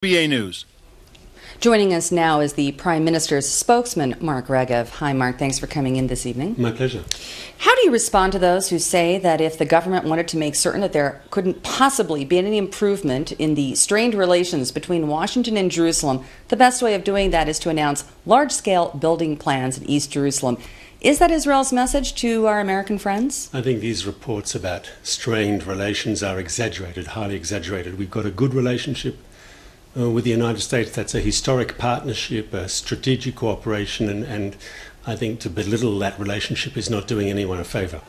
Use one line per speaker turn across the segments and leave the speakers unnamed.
BA News.
Joining us now is the Prime Minister's spokesman, Mark Regev. Hi, Mark. Thanks for coming in this evening.
My pleasure.
How do you respond to those who say that if the government wanted to make certain that there couldn't possibly be any improvement in the strained relations between Washington and Jerusalem, the best way of doing that is to announce large-scale building plans in East Jerusalem? Is that Israel's message to our American friends?
I think these reports about strained relations are exaggerated, highly exaggerated. We've got a good relationship with the United States. That's a historic partnership, a strategic cooperation, and I think to belittle that relationship is not doing anyone a favor.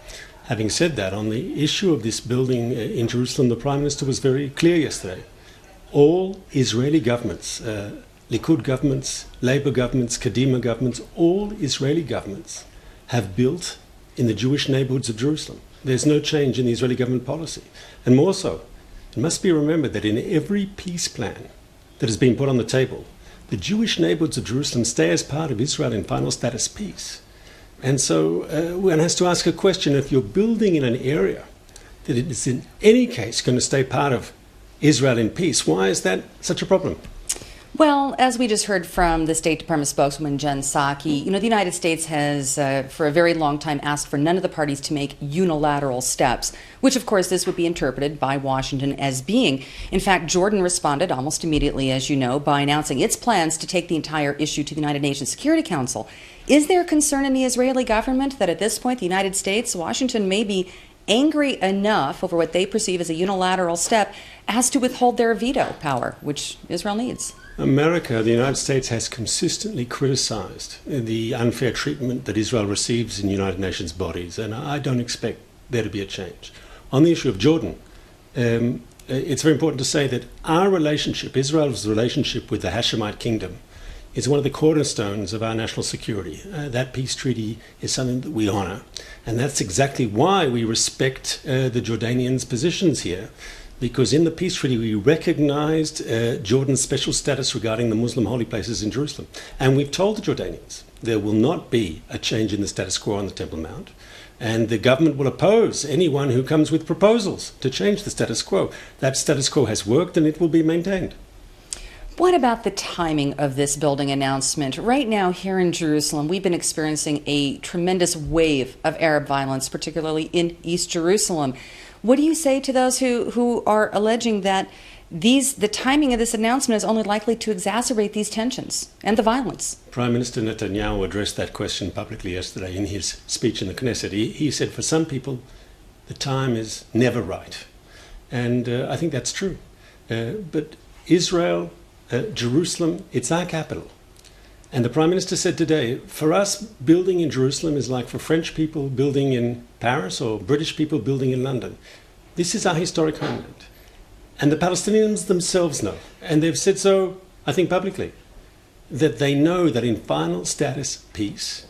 Having said that, on the issue of this building in Jerusalem, the Prime Minister was very clear yesterday. All Israeli governments, Likud governments, Labour governments, Kadima governments, all Israeli governments have built in the Jewish neighborhoods of Jerusalem. There's no change in the Israeli government policy. And more so, it must be remembered that in every peace plan that has been put on the table, the Jewish neighborhoods of Jerusalem stay as part of Israel in final status peace. And so one has to ask a question: if you're building in an area that it is in any case going to stay part of Israel in peace, why is that such a problem?
Well, as we just heard from the State Department spokeswoman, Jen Psaki, the United States has, for a very long time, asked for none of the parties to make unilateral steps, which, of course, this would be interpreted by Washington as being. In fact, Jordan responded almost immediately, as you know, by announcing its plans to take the entire issue to the United Nations Security Council. Is there concern in the Israeli government that at this point the United States, Washington, may be angry enough over what they perceive as a unilateral step as to withhold their veto power, which Israel needs?
America, the United States, has consistently criticized the unfair treatment that Israel receives in United Nations bodies, and I don't expect there to be a change. On the issue of Jordan, it's very important to say that our relationship, Israel's relationship with the Hashemite kingdom, is one of the cornerstones of our national security. That peace treaty is something that we honor, and that's exactly why we respect the Jordanians' positions here. Because in the peace treaty, we recognized Jordan's special status regarding the Muslim holy places in Jerusalem. And we've told the Jordanians there will not be a change in the status quo on the Temple Mount. And the government will oppose anyone who comes with proposals to change the status quo. That status quo has worked and it will be maintained.
What about the timing of this building announcement? Right now here in Jerusalem, we've been experiencing a tremendous wave of Arab violence, particularly in East Jerusalem. What do you say to those who are alleging that the timing of this announcement is only likely to exacerbate these tensions and the violence?
Prime Minister Netanyahu addressed that question publicly yesterday in his speech in the Knesset. He said, for some people, the time is never right. And I think that's true. But Israel, Jerusalem, it's our capital. And the Prime Minister said today, for us, building in Jerusalem is like for French people building in Paris or British people building in London. This is our historic homeland. And the Palestinians themselves know, and they've said so, I think publicly, that they know that in final status peace,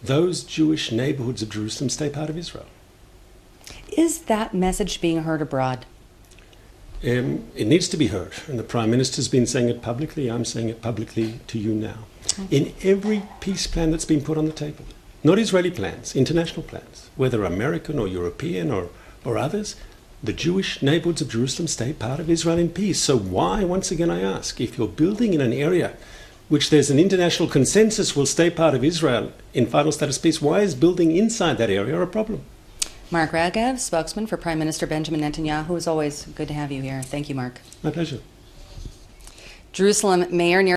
those Jewish neighborhoods of Jerusalem stay part of Israel.
Is that message being heard abroad?
It needs to be heard, and the Prime Minister's been saying it publicly. I'm saying it publicly to you now. In every peace plan that's been put on the table, not Israeli plans, international plans, whether American or European or others, the Jewish neighborhoods of Jerusalem stay part of Israel in peace. So why, once again I ask, if you're building in an area which there's an international consensus will stay part of Israel in final status peace, why is building inside that area a problem?
Mark Regev, spokesman for Prime Minister Benjamin Netanyahu. It's always good to have you here. Thank you, Mark.
My pleasure.
Jerusalem Mayor